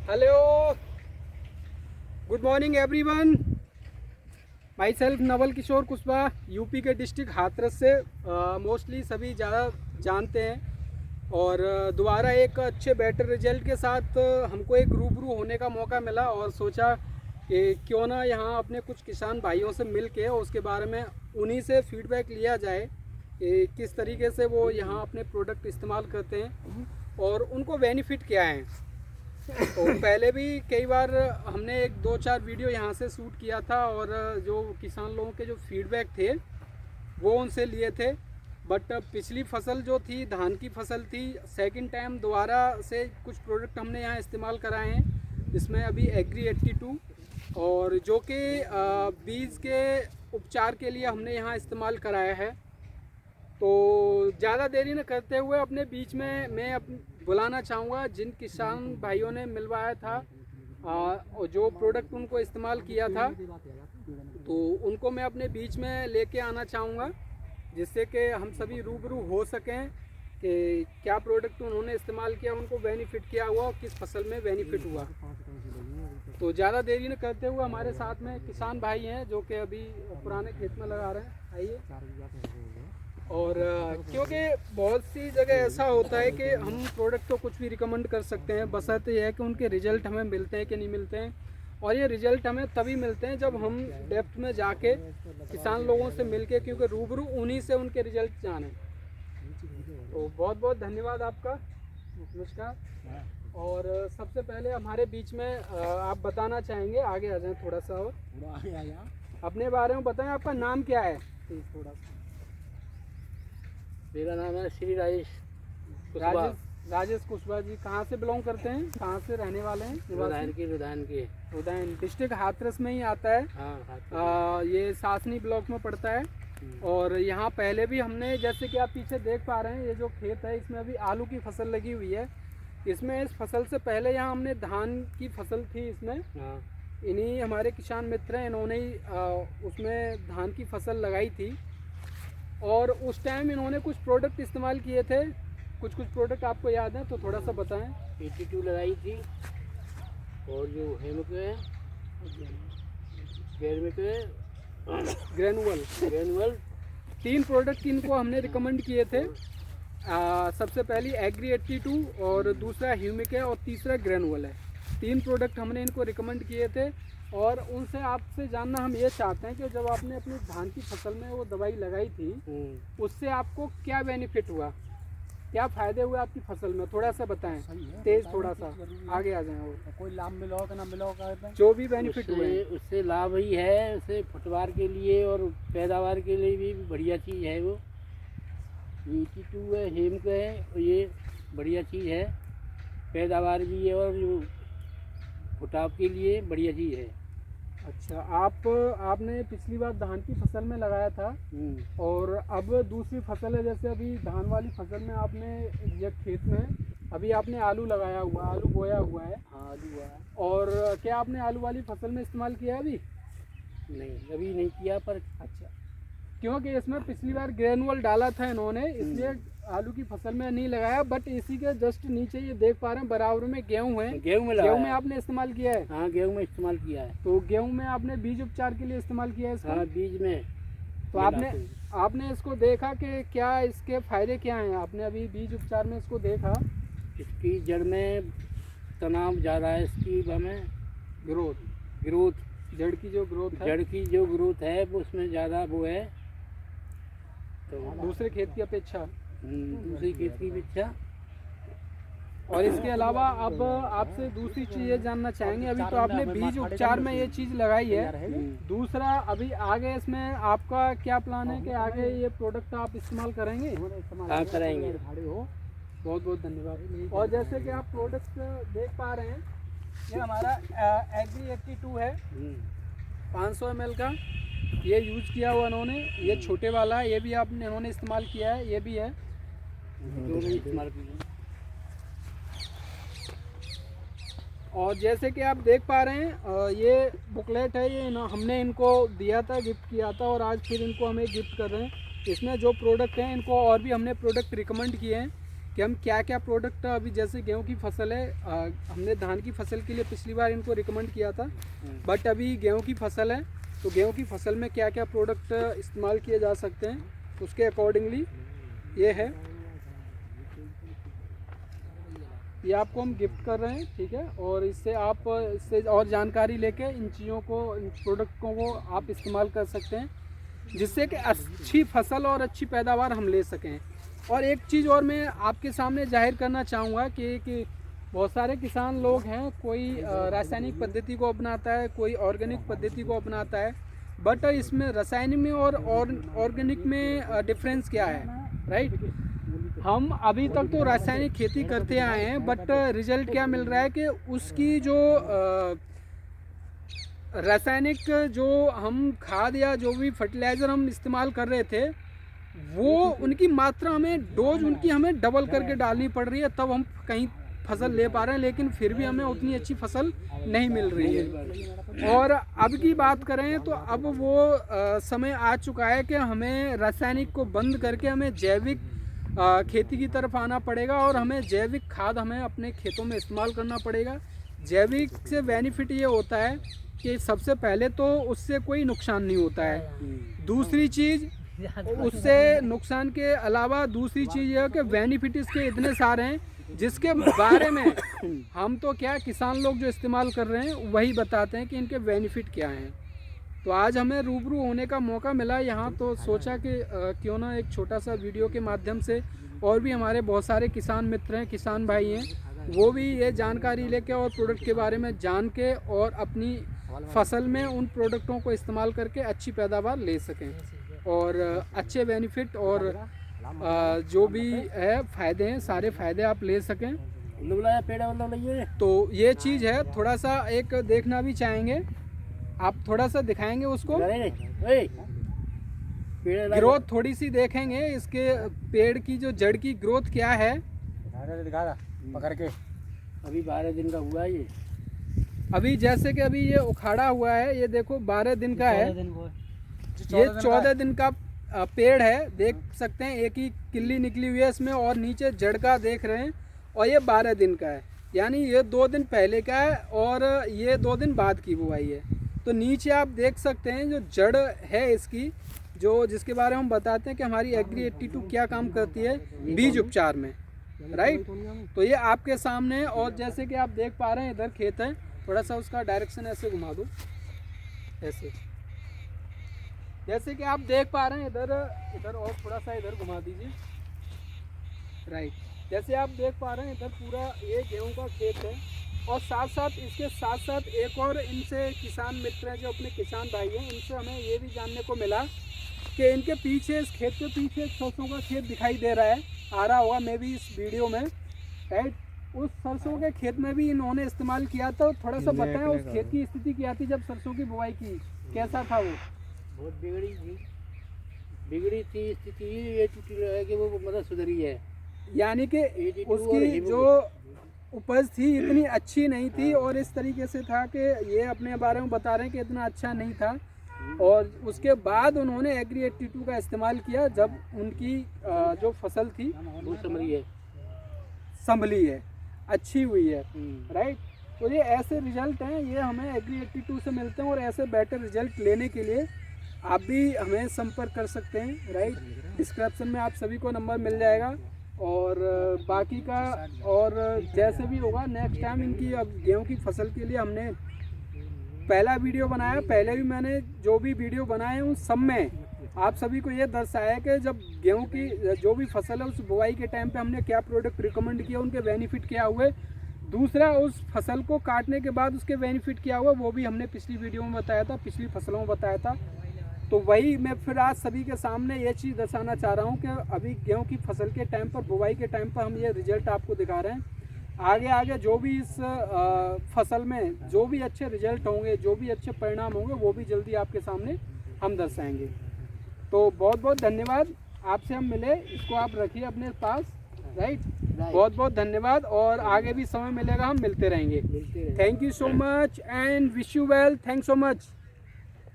Hello, good morning everyone. Myself Naval Kishore Kushwaha, UP के district Hathras से mostly सभी ज़्यादा जानते हैं और दोबारा एक अच्छे बेटर रिजल्ट के साथ हमको एक रूबरू होने का मौका मिला और सोचा कि क्यों ना यहाँ अपने कुछ किसान भाइयों से मिल के उसके बारे में उन्हीं से फीडबैक लिया जाए कि किस तरीके से वो यहाँ अपने प्रोडक्ट इस्तेमाल करते हैं और उनको बेनिफिट क्या है। तो पहले भी कई बार हमने एक दो चार वीडियो यहाँ से शूट किया था और जो किसान लोगों के जो फीडबैक थे वो उनसे लिए थे। बट पिछली फसल जो थी धान की फसल थी, सेकंड टाइम दोबारा से कुछ प्रोडक्ट हमने यहाँ इस्तेमाल कराए हैं। इसमें अभी एग्री 82 और जो कि बीज के उपचार के लिए हमने यहाँ इस्तेमाल कराया है। तो ज़्यादा देरी न करते हुए अपने बीच में मैं बुलाना चाहूँगा जिन किसान भाइयों ने मिलवाया था और जो प्रोडक्ट उनको इस्तेमाल किया था, तो उनको मैं अपने बीच में लेके आना चाहूँगा जिससे कि हम सभी रूबरू हो सकें कि क्या प्रोडक्ट उन्होंने इस्तेमाल किया, उनको बेनिफिट क्या हुआ और किस फसल में बेनिफिट हुआ। तो ज़्यादा देरी न करते हुए हमारे साथ में किसान भाई हैं जो कि अभी पुराने खेत में लगा रहे हैं। आइए। और क्योंकि बहुत सी जगह ऐसा होता है कि हम प्रोडक्ट तो कुछ भी रिकमेंड कर सकते हैं, बशर्ते यह है कि उनके रिज़ल्ट हमें मिलते हैं कि नहीं मिलते हैं। और ये रिज़ल्ट हमें तभी मिलते हैं जब हम डेप्थ में जाके किसान लोगों से मिलके, क्योंकि रूबरू उन्हीं से उनके रिज़ल्ट जाने। तो बहुत बहुत धन्यवाद आपका। नमस्कार। और सबसे पहले हमारे बीच में आप बताना चाहेंगे, आगे आ जाएँ थोड़ा सा और अपने बारे में बताएं। आपका नाम क्या है? थोड़ा सा। मेरा नाम है श्री राजेश कुशवाहा जी। कहाँ से बिलोंग करते हैं, कहाँ से रहने वाले हैं? रुदान डिस्ट्रिक्ट हाथरस में ही आता है। हाँ, ये सासनी ब्लॉक में पड़ता है। और यहाँ पहले भी हमने, जैसे कि आप पीछे देख पा रहे हैं, ये जो खेत है इसमें अभी आलू की फसल लगी हुई है। इसमें इस फसल से पहले यहाँ हमने धान की फसल थी इसमें। इन्हीं हमारे किसान मित्र हैं, इन्होंने ही उसमें धान की फसल लगाई थी और उस टाइम इन्होंने कुछ प्रोडक्ट इस्तेमाल किए थे। कुछ प्रोडक्ट आपको याद है तो थोड़ा सा बताएं। 82 लगाई थी और जो हेमक है ग्रेनुअल 3 प्रोडक्ट इनको हमने रिकमेंड किए थे। सबसे पहली एग्री 82 और दूसरा ह्यूमिक है और तीसरा ग्रेनुअल है। 3 प्रोडक्ट हमने इनको रिकमेंड किए थे और उनसे आपसे जानना हम ये चाहते हैं कि जब आपने अपनी धान की फसल में वो दवाई लगाई थी उससे आपको क्या बेनिफिट हुआ, क्या फ़ायदे हुए आपकी फसल में, थोड़ा सा बताएं। तेज थोड़ा सा आगे आ जाएं। और कोई लाभ मिला हो कि ना मिला हो, जो भी बेनिफिट हुए उससे लाभ ही है। उससे फुटवार के लिए और पैदावार के लिए भी बढ़िया चीज़ है। वो 82 है, हेमक है, ये बढ़िया चीज़ है। पैदावार भी है और जो फुटाव के लिए बढ़िया चीज़ है। अच्छा, आपने पिछली बार धान की फसल में लगाया था और अब दूसरी फसल है, जैसे अभी धान वाली फसल में आपने ये खेत में अभी आपने आलू लगाया हुआ, आलू बोया हुआ है। हाँ, आलू हुआ है। और क्या आपने आलू वाली फसल में इस्तेमाल किया है अभी? नहीं, अभी नहीं किया। पर अच्छा, क्योंकि इसमें पिछली बार ग्रेनुअल डाला था इन्होंने, इसलिए आलू की फसल में नहीं लगाया। बट इसी के जस्ट नीचे ये देख पा रहे हैं बराबर में गेहूं है। गेहूं में आपने इस्तेमाल किया है? हाँ, गेहूं में इस्तेमाल किया है। तो गेहूं में आपने बीज उपचार के लिए इस्तेमाल किया है इसका? हाँ, बीज में। तो आपने इसको देखा कि क्या इसके फायदे क्या हैं? आपने अभी बीज उपचार में इसको देखा? इसकी जड़ में तनाव ज़्यादा है। इसकी हमें ग्रोथ जड़ की जो ग्रोथ है वो उसमें ज़्यादा वो है। तो दूसरे खेत की अपेक्षा और इसके अलावा अब आपसे दूसरी चीज़ ये जानना चाहेंगे। अभी तो आपने बीज उपचार में ये चीज़ लगाई है, दूसरा अभी आगे इसमें आपका क्या प्लान है कि आगे ये प्रोडक्ट आप इस्तेमाल करेंगे? हाँ, करेंगे। बहुत बहुत धन्यवाद। और जैसे कि आप प्रोडक्ट देख पा रहे हैं, ये हमारा एग्री 82 है, 500 ml का ये यूज किया हुआ इन्होंने। ये छोटे वाला है, ये भी इन्होंने इस्तेमाल किया है, ये भी है, दोनों इस्तेमाल किए। और जैसे कि आप देख पा रहे हैं ये बुकलेट है, ये हमने इनको दिया था, गिफ्ट किया था और आज फिर इनको हमें गिफ्ट कर रहे हैं। इसमें जो प्रोडक्ट हैं इनको और भी हमने प्रोडक्ट रिकमेंड किए हैं। कि हम क्या क्या प्रोडक्ट, अभी जैसे गेहूं की फसल है, हमने धान की फसल के लिए पिछली बार इनको रिकमेंड किया था, बट अभी गेहूं की फसल है, तो गेहूं की फसल में क्या क्या प्रोडक्ट इस्तेमाल किए जा सकते हैं उसके अकॉर्डिंगली ये है, ये आपको हम गिफ्ट कर रहे हैं, ठीक है। और इससे आप इससे और जानकारी लेके इन चीज़ों को, इन प्रोडक्टों को आप इस्तेमाल कर सकते हैं, जिससे कि अच्छी फसल और अच्छी पैदावार हम ले सकें। और एक चीज़ और मैं आपके सामने जाहिर करना चाहूँगा कि बहुत सारे किसान लोग हैं, कोई रासायनिक पद्धति को अपनाता है, कोई ऑर्गेनिक पद्धति को अपनाता है, बट इसमें रासायनिक में और ऑर्गेनिक में डिफरेंस क्या है, राइट। हम अभी तक तो रासायनिक खेती करते आए हैं, बट रिजल्ट क्या मिल रहा है कि उसकी जो रासायनिक जो हम खाद या जो भी फर्टिलाइज़र हम इस्तेमाल कर रहे थे, वो उनकी मात्रा हमें, डोज उनकी हमें डबल करके डालनी पड़ रही है, तब हम कहीं फसल ले पा रहे हैं, लेकिन फिर भी हमें उतनी अच्छी फसल नहीं मिल रही है। और अब की बात करें तो अब वो समय आ चुका है कि हमें रासायनिक को बंद करके हमें जैविक खेती की तरफ आना पड़ेगा, और हमें जैविक खाद हमें अपने खेतों में इस्तेमाल करना पड़ेगा। जैविक से बेनिफिट ये होता है कि सबसे पहले तो उससे कोई नुकसान नहीं होता है, दूसरी चीज़ उससे नुकसान के अलावा दूसरी चीज़ ये है कि बेनिफिट इसके इतने सारे हैं जिसके बारे में हम तो क्या, किसान लोग जो इस्तेमाल कर रहे हैं वही बताते हैं कि इनके बेनिफिट क्या हैं। तो आज हमें रूबरू होने का मौका मिला यहाँ, तो सोचा कि क्यों ना एक छोटा सा वीडियो के माध्यम से, और भी हमारे बहुत सारे किसान मित्र हैं, किसान भाई हैं, वो भी ये जानकारी लेके और प्रोडक्ट के बारे में जान के और अपनी फसल में उन प्रोडक्टों को इस्तेमाल करके अच्छी पैदावार ले सकें और अच्छे बेनिफिट और जो भी है फ़ायदे हैं, सारे फ़ायदे आप ले सकें। तो ये चीज़ है, थोड़ा सा एक देखना भी चाहेंगे, आप थोड़ा सा दिखाएंगे उसको, ग्रोथ थोड़ी सी देखेंगे, इसके पेड़ की जो जड़ की ग्रोथ क्या है, पकड़ के। अभी 12 दिन का हुआ है ये, अभी जैसे कि अभी ये उखाड़ा हुआ है, ये देखो 12 दिन का है, ये 14 दिन का पेड़ है, देख सकते हैं, एक ही किल्ली निकली हुई है इसमें, और नीचे जड़ का देख रहे हैं, और ये 12 दिन का है, यानी ये 2 दिन पहले का है और ये 2 दिन बाद की बुआई है। तो नीचे आप देख सकते हैं जो जड़ है इसकी, जो जिसके बारे में हम बताते हैं कि हमारी एग्री 82 क्या काम करती है बीज उपचार में, राइट। तो ये आपके सामने है, और जैसे कि आप देख पा रहे हैं इधर खेत है, थोड़ा सा उसका डायरेक्शन ऐसे घुमा दो, ऐसे, जैसे कि आप देख पा रहे हैं इधर और थोड़ा सा इधर घुमा दीजिए, राइट। जैसे आप देख पा रहे हैं इधर पूरा ये गेहूं का खेत है, और साथ साथ इसके साथ साथ एक और इनसे किसान मित्र हैं जो अपने किसान भाई हैं, इनसे हमें ये भी जानने को मिला कि इनके पीछे, इस खेत के पीछे एक सरसों का खेत दिखाई दे रहा है, आ रहा होगा मे भी इस वीडियो में, राइट। उस सरसों के खेत में भी इन्होंने इस्तेमाल किया, तो थोड़ा सा बताएं उस खेत की स्थिति क्या थी जब सरसों की बुआई की, कैसा था वो? बहुत बिगड़ी थी स्थिति, ये है कि वो मतलब सुधरी है, यानी कि उसकी जो उपज थी इतनी अच्छी नहीं थी, और इस तरीके से था कि ये अपने बारे में बता रहे हैं कि इतना अच्छा नहीं था, और उसके बाद उन्होंने एग्री 82 का इस्तेमाल किया जब उनकी जो फसल थी वो संभली है, अच्छी हुई है, राइट। तो ये ऐसे रिजल्ट हैं, ये हमें एग्री 82 से मिलते हैं, और ऐसे बेटर रिजल्ट लेने के लिए आप भी हमें संपर्क कर सकते हैं, राइट। डिस्क्रिप्शन में आप सभी को नंबर मिल जाएगा, और बाकी का और जैसे भी होगा नेक्स्ट टाइम इनकी, अब गेहूं की फसल के लिए हमने पहला वीडियो बनाया, पहले भी मैंने जो भी वीडियो बनाए उन सब में आप सभी को ये दर्शाया कि जब गेहूं की जो भी फसल है उस बुआई के टाइम पे हमने क्या प्रोडक्ट रिकमेंड किया, उनके बेनिफिट क्या हुए, दूसरा उस फसल को काटने के बाद उसके बेनिफिट क्या हुआ वो भी हमने पिछली वीडियो में बताया था, पिछली फसलों में बताया था। तो वही मैं फिर आज सभी के सामने ये चीज़ दर्शाना चाह रहा हूँ कि अभी गेहूं की फसल के टाइम पर, बुवाई के टाइम पर हम ये रिजल्ट आपको दिखा रहे हैं। आगे आगे जो भी इस फसल में जो भी अच्छे रिजल्ट होंगे, जो भी अच्छे परिणाम होंगे, वो भी जल्दी आपके सामने हम दर्शाएंगे। तो बहुत बहुत धन्यवाद, आपसे हम मिले, इसको आप रखिए अपने पास, राइट। बहुत बहुत धन्यवाद, और आगे भी समय मिलेगा हम मिलते रहेंगे। Thank you so much and wish you well, thanks so much.